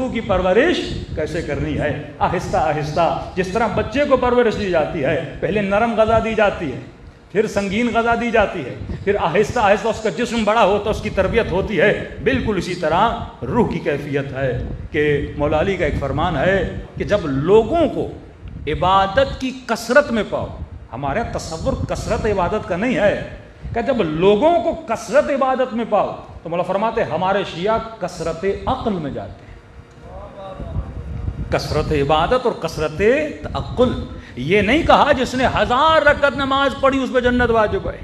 روح کی پرورش کیسے کرنی ہے، آہستہ آہستہ، جس طرح بچے کو پرورش دی جاتی ہے، پہلے نرم غذا دی جاتی ہے، پھر سنگین غذا دی جاتی ہے، پھر آہستہ آہستہ اس کا جسم بڑا ہوتا ہے، اس کی تربیت ہوتی ہے، بالکل اسی طرح روح کی کیفیت ہے کہ مولا علی کا ایک فرمان ہے کہ جب لوگوں کو عبادت کی کثرت میں پاؤ، ہمارا تصور کثرت عبادت کا نہیں ہے کہ جب لوگوں کو کثرت عبادت میں پاؤ تو مولا فرماتے ہیں ہمارے شیعہ کثرت عقل میں جاتے ہیں، کثرت عبادت اور کثرت تعقل۔ یہ نہیں کہا جس نے 1000 رکعت نماز پڑھی اس پہ جنت واجب ہے،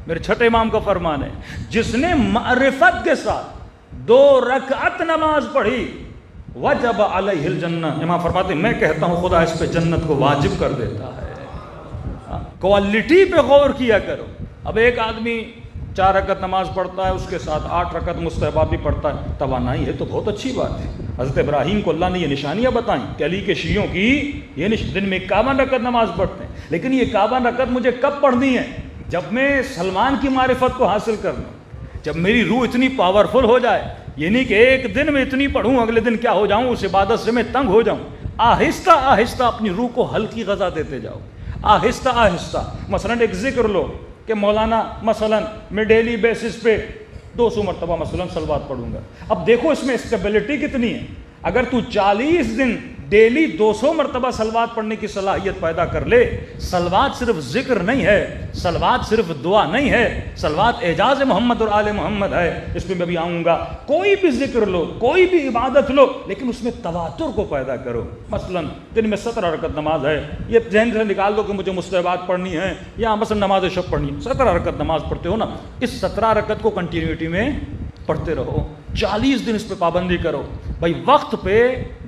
میرے چھٹے امام کا فرمان ہے، جس نے معرفت کے ساتھ 2 رکعت نماز پڑھی وجب علیہ الجنہ، امام فرماتے ہیں میں کہتا ہوں خدا اس پہ جنت کو واجب کر دیتا ہے۔ کوالٹی پہ غور کیا کرو۔ اب ایک آدمی 4 رکعت نماز پڑھتا ہے، اس کے ساتھ 8 رکعت مستحبات بھی پڑھتا ہے، توانائی ہے تو بہت اچھی بات ہے۔ حضرت ابراہیم کو اللہ نے یہ نشانیاں بتائیں کہ علی کے شیعوں کی یہ دن میں 51 رکعت نماز پڑھتے ہیں، لیکن یہ 51 رکعت مجھے کب پڑھنی ہے؟ جب میں سلمان کی معرفت کو حاصل کر لوں، جب میری روح اتنی پاورفل ہو جائے، یہ نہیں کہ ایک دن میں اتنی پڑھوں اگلے دن کیا ہو جاؤں، اس عبادت سے میں تنگ ہو جاؤں۔ آہستہ آہستہ اپنی روح کو ہلکی غذا دیتے جاؤ، آہستہ آہستہ۔ مثلا ایک ذکر لو کہ مولانا مثلا میں ڈیلی بیسس پہ 200 مرتبہ مثلا صلوات پڑھوں گا۔ اب دیکھو اس میں اسٹیبلٹی کتنی ہے۔ اگر تو 40 دن ڈیلی 200 مرتبہ صلوات پڑھنے کی صلاحیت پیدا کر لے، صلوات صرف ذکر نہیں ہے، صلوات صرف دعا نہیں ہے، صلوات اعجاز محمد اور آل محمد ہے۔ اس پہ میں بھی آؤں گا۔ کوئی بھی ذکر لو، کوئی بھی عبادت لو، لیکن اس میں تواتر کو پیدا کرو۔ مثلا دن میں 17 رکعت نماز ہے، یہ ذہن سے نکال دو کہ مجھے مستحبات پڑھنی ہے یا مثلا نماز شب پڑھنی ہے، 17 رکعت نماز پڑھتے ہو نا، اس 17 رکعت کو کنٹینیوٹی میں پڑھتے رہو، 40 دن اس پہ پابندی کرو بھائی، وقت پہ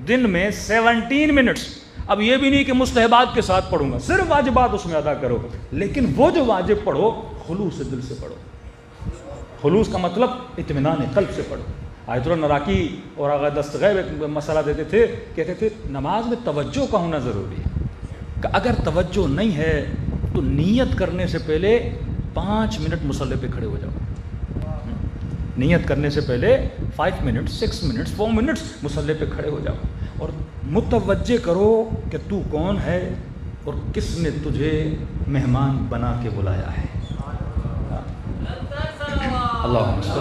دن میں 17 منٹس۔ اب یہ بھی نہیں کہ مستحبات کے ساتھ پڑھوں گا، صرف واجبات اس میں ادا کرو، لیکن وہ جو واجب پڑھو خلوص سے دل سے پڑھو۔ خلوص کا مطلب اطمینان قلب سے پڑھو۔ آیت اللہ نراکی اور آغا دستغیب ایک مسئلہ دیتے تھے، کہتے تھے نماز میں توجہ کا ہونا ضروری ہے، کہ اگر توجہ نہیں ہے تو نیت کرنے سے پہلے 5 منٹ مصلی پہ کھڑے ہو جاؤ، نیت کرنے سے پہلے 5 منٹ 6 منٹ 4 منٹس مصلی پہ کھڑے ہو جاؤ اور متوجہ کرو کہ تو کون ہے اور کس نے تجھے مہمان بنا کے بلایا ہے۔ اللہم صل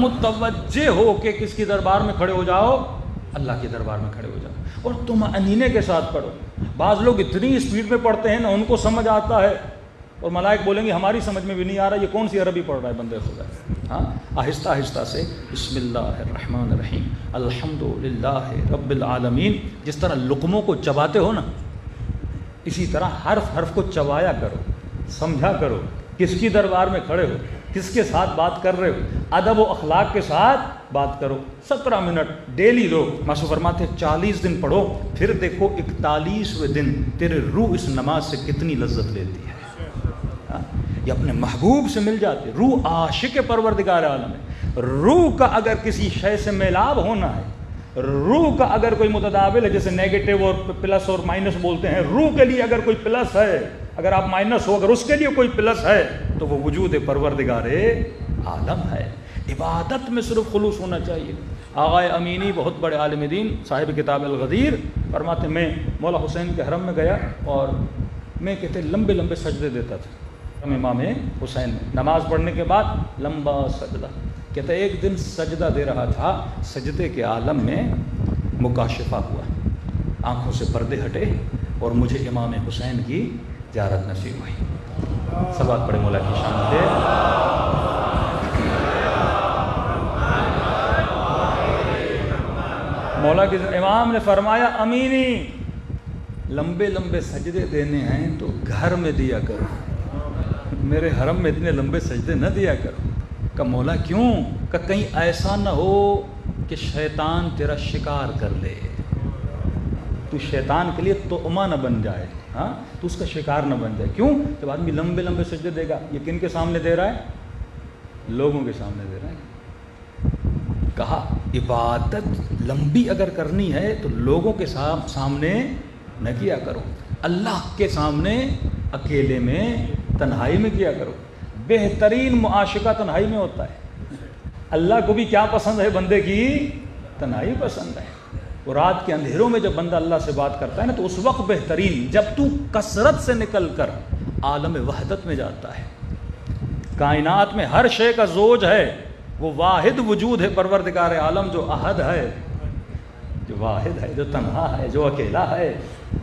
متوجہ ہو کے کس کی دربار میں کھڑے ہو جاؤ، اللہ کے دربار میں کھڑے ہو جاؤ اور تم انینے کے ساتھ پڑھو۔ بعض لوگ اتنی اسپیڈ میں پڑھتے ہیں نا، ان کو سمجھ آتا ہے اور ملائک بولیں گے ہماری سمجھ میں بھی نہیں آ رہا یہ کون سی عربی پڑھ رہا ہے بندے خدا۔ ہاں، آہستہ آہستہ سے بسم اللہ الرحمن الرحیم الحمد للہ رب العالمین، جس طرح لقموں کو چباتے ہو نا، اسی طرح حرف حرف کو چبایا کرو، سمجھا کرو کس کی دربار میں کھڑے ہو، کس کے ساتھ بات کر رہے ہو، ادب و اخلاق کے ساتھ بات کرو۔ 17 منٹ ڈیلی لو، معصوم فرماتے ہیں 40 دن پڑھو، پھر دیکھو 41ویں دن تیرے روح اس نماز سے کتنی لذت لیتی ہے، یہ اپنے محبوب سے مل جاتی ہے۔ روح عاشق پروردگار عالم ہے۔ روح کا اگر کسی شے سے میلاب ہونا ہے، روح کا اگر کوئی متداول ہے، جیسے نیگیٹو اور پلس اور مائنس بولتے ہیں، روح کے لیے اگر کوئی پلس ہے، اگر آپ مائنس ہو، اگر اس کے لیے کوئی پلس ہے تو وہ وجود پروردگار عالم ہے۔ عبادت میں صرف خلوص ہونا چاہیے۔ آغا امینی بہت بڑے عالم دین صاحب کتاب الغدیر فرماتے میں مولا حسین کے حرم میں گیا اور میں کہتے لمبے لمبے سجدے دیتا تھا امام حسین میں، نماز پڑھنے کے بعد لمبا سجدہ۔ کہتا ہے ایک دن سجدہ دے رہا تھا، سجدے کے عالم میں مکاشفہ ہوا، آنکھوں سے پردے ہٹے اور مجھے امام حسین کی زیارت نصیب ہوئی۔ صلوات پڑھے مولا کی شان پہ۔ مولا کے امام نے فرمایا امینی لمبے لمبے سجدے دینے ہیں تو گھر میں دیا کرو، میرے حرم میں اتنے لمبے سجدے نہ دیا کرو۔ کہ مولا کیوں؟ کہ کہیں ایسا نہ ہو کہ شیطان تیرا شکار کر لے، تو شیطان کے لیے طعمہ نہ بن جائے، ہاں تو اس کا شکار نہ بن جائے۔ کیوں؟ جب آدمی لمبے لمبے سجدے دے گا، یہ کن کے سامنے دے رہا ہے؟ لوگوں کے سامنے دے رہا ہے۔ کہا عبادت لمبی اگر کرنی ہے تو لوگوں کے سامنے نہ کیا کرو، اللہ کے سامنے اکیلے میں تنہائی میں کیا کرو۔ بہترین معاشقہ تنہائی میں ہوتا ہے۔ اللہ کو بھی کیا پسند ہے؟ بندے کی تنہائی پسند ہے۔ اور رات کے اندھیروں میں جب بندہ اللہ سے بات کرتا ہے نا تو اس وقت بہترین، جب تو کثرت سے نکل کر عالم وحدت میں جاتا ہے، کائنات میں ہر شے کا زوج ہے، وہ واحد وجود ہے پروردگار عالم جو احد ہے، جو واحد ہے، جو تنہا ہے، جو اکیلا ہے۔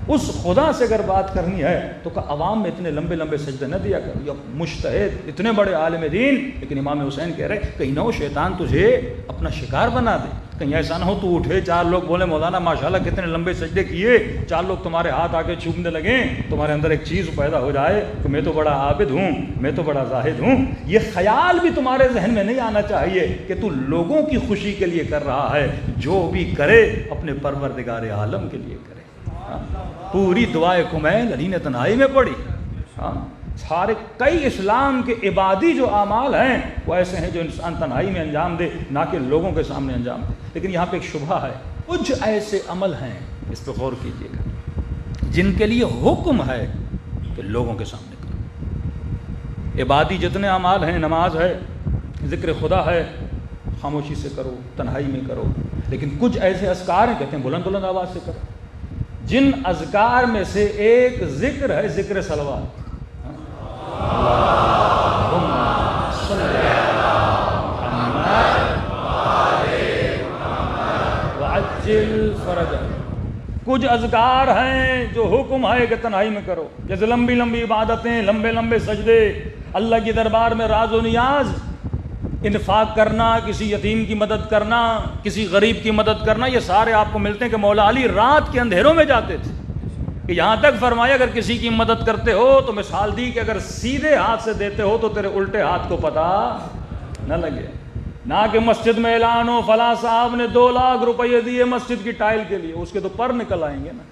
اس خدا سے اگر بات کرنی ہے تو کہ عوام میں اتنے لمبے لمبے سجدے نہ دیا کر، یا مجتہد اتنے بڑے عالم دین، لیکن امام حسین کہہ رہے کہیں نہ وہ شیطان تجھے اپنا شکار بنا دے، کہیں ایسا نہ ہو تو اٹھے، چار لوگ بولے مولانا ماشاءاللہ کتنے لمبے سجدے کیے، چار لوگ تمہارے ہاتھ آ کے چومنے لگیں، تمہارے اندر ایک چیز پیدا ہو جائے کہ میں تو بڑا عابد ہوں، میں تو بڑا زاہد ہوں۔ یہ خیال بھی تمہارے ذہن میں نہیں آنا چاہیے کہ تو لوگوں کی خوشی کے لیے کر رہا ہے، جو بھی کرے اپنے پروردگار عالم کے لیے کرے۔ پوری دعائے کمیل علی نے تنہائی میں پڑھی۔ سارے کئی اسلام کے عبادی جو اعمال ہیں وہ ایسے ہیں جو انسان تنہائی میں انجام دے، نہ کہ لوگوں کے سامنے انجام دے۔ لیکن یہاں پہ ایک شبہ ہے، کچھ ایسے عمل ہیں، اس پہ غور کیجیے گا، جن کے لیے حکم ہے کہ لوگوں کے سامنے کرو۔ عبادی جتنے اعمال ہیں، نماز ہے، ذکر خدا ہے، خاموشی سے کرو، تنہائی میں کرو۔ لیکن کچھ ایسے اذکار ہیں، کہتے ہیں بلند بلند آواز سے کرو۔ جن اذکار میں سے ایک ذکر ہے، ذکر صلوات، کچھ اذکار ہیں جو حکم ہے کہ تنہائی میں کرو، جیسے لمبی لمبی عبادتیں، لمبے لمبے سجدے، اللہ کی دربار میں راز و نیاز، انفاق کرنا، کسی یتیم کی مدد کرنا، کسی غریب کی مدد کرنا، یہ سارے آپ کو ملتے ہیں کہ مولا علی رات کے اندھیروں میں جاتے تھے، کہ یہاں تک فرمایا اگر کسی کی مدد کرتے ہو تو مثال دی کہ اگر سیدھے ہاتھ سے دیتے ہو تو تیرے الٹے ہاتھ کو پتہ نہ لگے، نہ کہ مسجد میں اعلان ہو فلاں صاحب نے 2 لاکھ روپے دیے مسجد کی ٹائل کے لیے، اس کے تو پر نکل آئیں گے نا۔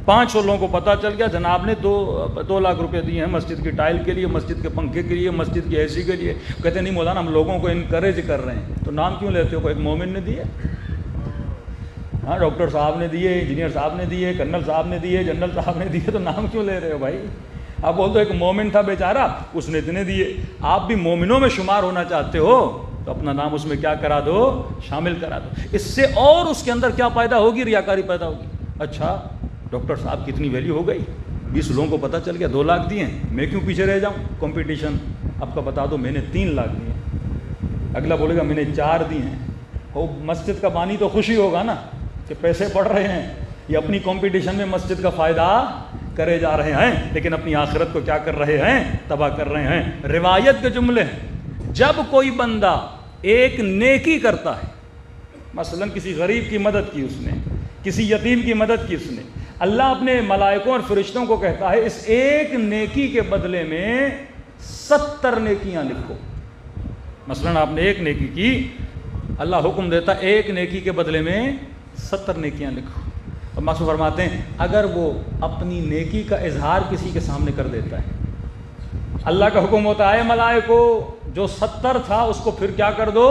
500 لوگوں کو پتہ چل گیا جناب نے 2 لاکھ روپے دیے ہیں مسجد کی ٹائل کے لیے، مسجد کے پنکھے کے لیے، مسجد کی اے سی کے لیے، کہتے نہیں مولانا ہم لوگوں کو انکریج کر رہے ہیں، تو نام کیوں لیتے ہو؟ کوئی ایک مومن نے دیے، ہاں ڈاکٹر صاحب نے دیے، انجینئر صاحب نے دیے، کرنل صاحب نے دیے، جنرل صاحب نے دیے، تو نام کیوں لے رہے ہو بھائی؟ آپ بول دو ایک مومن تھا بیچارہ، اس نے اتنے دیے۔ آپ بھی مومنوں میں شمار ہونا چاہتے ہو تو اپنا نام اس میں کیا کرا دو؟ شامل کرا دو۔ اس سے اور اس کے اندر کیا پیدا ہوگی؟ ریاکاری پیدا ہوگی۔ اچھا ڈاکٹر صاحب کی اتنی ویلیو ہو گئی، 20 لوگوں کو پتہ چل گیا 2 لاکھ دیے ہیں، میں کیوں پیچھے رہ جاؤں؟ کمپٹیشن آپ کا بتا دو، میں نے 3 لاکھ دیے ہیں، اگلا بولے گا میں نے 4 دیے ہیں، وہ مسجد کا بانی تو خوشی ہوگا نا کہ پیسے پڑ رہے ہیں، یہ اپنی کمپٹیشن میں مسجد کا فائدہ کرے جا رہے ہیں، لیکن اپنی آخرت کو کیا کر رہے ہیں؟ تباہ کر رہے ہیں۔ روایت کے جملے ہیں، جب کوئی بندہ ایک نیکی کرتا ہے، مثلا کسی غریب کی مدد کی اس نے، کسی یتیم کی مدد کی اس نے، اللہ اپنے ملائکوں اور فرشتوں کو کہتا ہے اس ایک نیکی کے بدلے میں 70 نیکیاں لکھو۔ مثلا آپ نے ایک نیکی کی، اللہ حکم دیتا ایک نیکی کے بدلے میں 70 نیکیاں لکھو۔ اور مقصود فرماتے ہیں اگر وہ اپنی نیکی کا اظہار کسی کے سامنے کر دیتا ہے، اللہ کا حکم ہوتا ہے ملائکو جو 70 تھا اس کو پھر کیا کر دو؟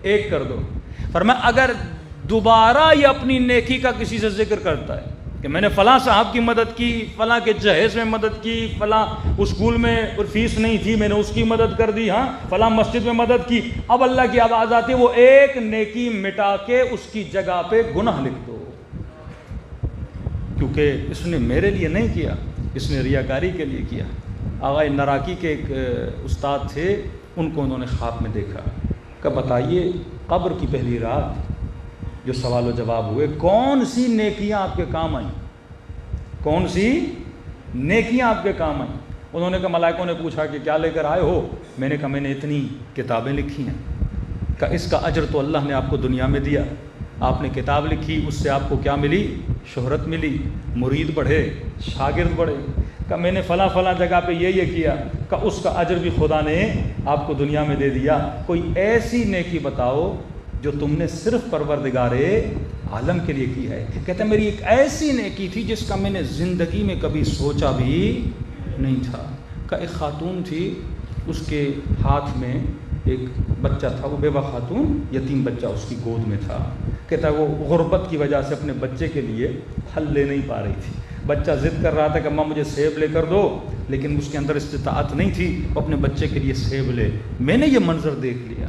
1 کر دو۔ فرمایا اگر دوبارہ یہ اپنی نیکی کا کسی سے ذکر کرتا ہے کہ میں نے فلاں صاحب کی مدد کی، فلاں کے جہیز میں مدد کی، فلاں اسکول میں فیس نہیں تھی میں نے اس کی مدد کر دی، ہاں فلاں مسجد میں مدد کی، اب اللہ کی آواز آتی ہے وہ ایک نیکی مٹا کے اس کی جگہ پہ گناہ لکھ دو، کیونکہ اس نے میرے لیے نہیں کیا، اس نے ریاکاری کے لیے کیا۔ آغا نراکی کے ایک استاد تھے، ان کو انہوں نے خواب میں دیکھا کہ بتائیے قبر کی پہلی رات جو سوال و جواب ہوئے کون سی نیکیاں آپ کے کام آئیں، کون سی نیکیاں آپ کے کام آئیں؟ انہوں نے کہا ملائکوں نے پوچھا کہ کیا لے کر آئے ہو؟ میں نے کہا میں نے اتنی کتابیں لکھی ہیں۔ کہ اس کا اجر تو اللہ نے آپ کو دنیا میں دیا، آپ نے کتاب لکھی، اس سے آپ کو کیا ملی؟ شہرت ملی، مرید بڑھے، شاگرد بڑھے۔ کہ میں نے فلاں فلاں جگہ پہ یہ کیا، کہ اس کا اجر بھی خدا نے آپ کو دنیا میں دے دیا۔ کوئی ایسی نیکی بتاؤ جو تم نے صرف پروردگار عالم کے لیے کی ہے۔ کہتے ہیں میری ایک ایسی نیکی تھی جس کا میں نے زندگی میں کبھی سوچا بھی نہیں تھا۔ کہ ایک خاتون تھی، اس کے ہاتھ میں ایک بچہ تھا، وہ بیوہ خاتون، یتیم بچہ اس کی گود میں تھا۔ کہتا ہے وہ غربت کی وجہ سے اپنے بچے کے لیے پھل لے نہیں پا رہی تھی، بچہ ضد کر رہا تھا کہ اماں مجھے سیب لے کر دو، لیکن اس کے اندر استطاعت نہیں تھی وہ اپنے بچے کے لیے سیب لے. میں نے یہ منظر دیکھ لیا,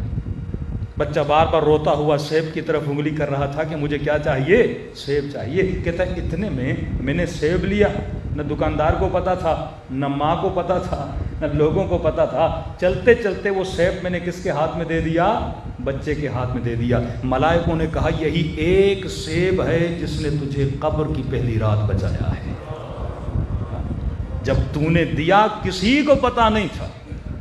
بچہ بار بار روتا ہوا سیب کی طرف انگلی کر رہا تھا کہ مجھے کیا چاہیے, سیب چاہیے. کہتا ہے اتنے میں نے سیب لیا, نہ دکاندار کو پتا تھا, نہ ماں کو پتا تھا, نہ لوگوں کو پتا تھا. چلتے چلتے وہ سیب میں نے کس کے ہاتھ میں دے دیا, بچے کے ہاتھ میں دے دیا. ملائکوں نے کہا یہی ایک سیب ہے جس نے تجھے قبر کی پہلی رات بچایا ہے. جب تو نے دیا کسی کو پتا نہیں تھا,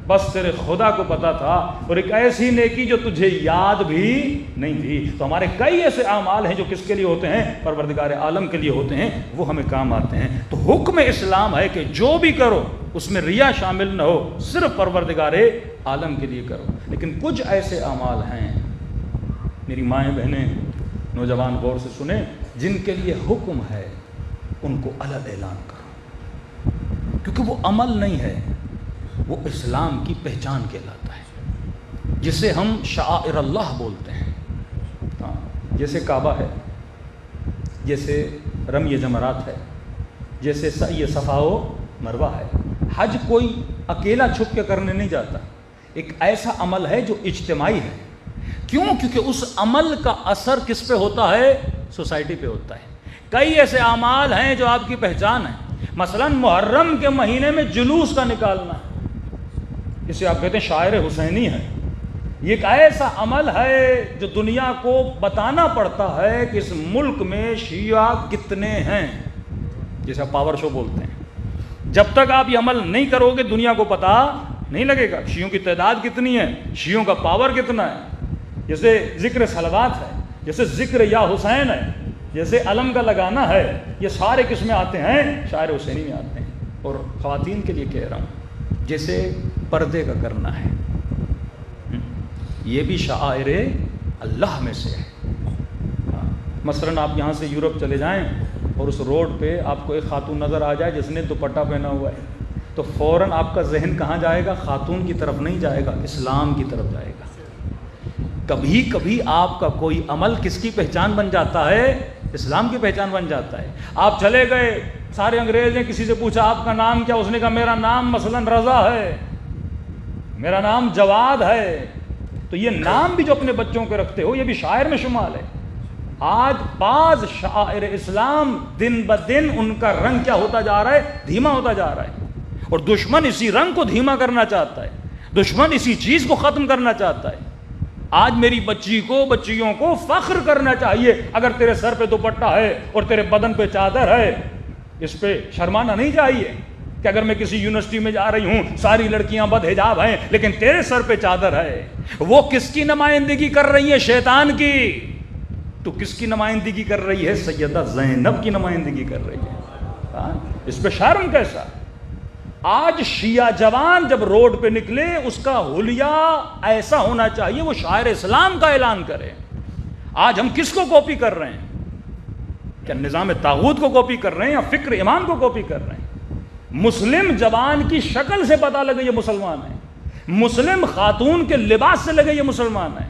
بس تیرے خدا کو پتا تھا, اور ایک ایسی نیکی جو تجھے یاد بھی نہیں تھی. تو ہمارے کئی ایسے اعمال ہیں جو کس کے لیے ہوتے ہیں, پروردگار عالم کے لیے ہوتے ہیں, وہ ہمیں کام آتے ہیں. تو حکم اسلام ہے کہ جو بھی کرو اس میں ریا شامل نہ ہو, صرف پروردگار عالم کے لیے کرو. لیکن کچھ ایسے اعمال ہیں, میری مائیں بہنیں نوجوان غور سے سنیں, جن کے لیے حکم ہے ان کو علل اعلان کرو, کیونکہ وہ عمل نہیں ہے, وہ اسلام کی پہچان کہلاتا ہے, جسے ہم شعائر اللہ بولتے ہیں. جیسے کعبہ ہے, جیسے رمی جمرات ہے, جیسے سعی صفا و مروہ ہے. حج کوئی اکیلا چھپ کے کرنے نہیں جاتا, ایک ایسا عمل ہے جو اجتماعی ہے. کیوں؟ کیونکہ اس عمل کا اثر کس پہ ہوتا ہے, سوسائٹی پہ ہوتا ہے. کئی ایسے اعمال ہیں جو آپ کی پہچان ہے, مثلا محرم کے مہینے میں جلوس کا نکالنا, اسے آپ کہتے ہیں شاعر حسینی ہے. یہ ایک ایسا عمل ہے جو دنیا کو بتانا پڑتا ہے کہ اس ملک میں شیعہ کتنے ہیں, جسے آپ پاور شو بولتے ہیں. جب تک آپ یہ عمل نہیں کرو گے دنیا کو پتا نہیں لگے گا شیعوں کی تعداد کتنی ہے, شیعوں کا پاور کتنا ہے. جیسے ذکر صلوات ہے, جیسے ذکر یا حسین ہے, جیسے علم کا لگانا ہے, یہ سارے کس میں آتے ہیں, شاعر حسینی میں آتے ہیں. اور خواتین کے لیے کہہ رہا ہوں, جیسے پردے کا کرنا ہے, یہ بھی شعائر اللہ میں سے ہے. مثلا آپ یہاں سے یورپ چلے جائیں اور اس روڈ پہ آپ کو ایک خاتون نظر آ جائے جس نے دوپٹہ پہنا ہوا ہے, تو فوراً آپ کا ذہن کہاں جائے گا, خاتون کی طرف نہیں جائے گا, اسلام کی طرف جائے گا. کبھی کبھی آپ کا کوئی عمل کس کی پہچان بن جاتا ہے, اسلام کی پہچان بن جاتا ہے. آپ چلے گئے, سارے انگریز نے کسی سے پوچھا آپ کا نام کیا, اس نے کہا میرا نام مثلا رضا ہے, میرا نام جواد ہے. تو یہ نام بھی جو اپنے بچوں کے رکھتے ہو یہ بھی شاعر میں شمال ہے. آج بعض شاعر اسلام دن بدن ان کا رنگ کیا ہوتا جا رہا ہے, دھیما ہوتا جا رہا ہے. اور دشمن اسی رنگ کو دھیما کرنا چاہتا ہے, دشمن اسی چیز کو ختم کرنا چاہتا ہے. آج میری بچی کو, بچیوں کو فخر کرنا چاہیے اگر تیرے سر پہ دوپٹہ ہے اور تیرے بدن پہ چادر ہے, اس پہ شرمانا نہیں چاہیے کہ اگر میں کسی یونیورسٹی میں جا رہی ہوں ساری لڑکیاں بد حجاب ہیں لیکن تیرے سر پہ چادر ہے. وہ کس کی نمائندگی کر رہی ہے, شیطان کی. تو کس کی نمائندگی کر رہی ہے, سیدہ زینب کی نمائندگی کر رہی ہے. اس پہ شرم کیسا. آج شیعہ جوان جب روڈ پہ نکلے اس کا حلیہ ایسا ہونا چاہیے وہ شاعر اسلام کا اعلان کرے. آج ہم کس کو کاپی کر رہے ہیں, کیا نظام طاغوت کو کاپی کر رہے ہیں یا فکر امام کو کاپی کر رہے ہیں. مسلم جوان کی شکل سے پتہ لگے یہ مسلمان ہے, مسلم خاتون کے لباس سے لگے یہ مسلمان ہے.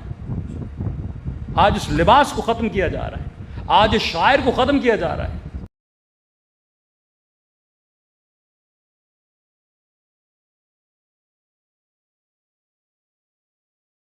آج اس لباس کو ختم کیا جا رہا ہے, آج اس شاعر کو ختم کیا جا رہا ہے.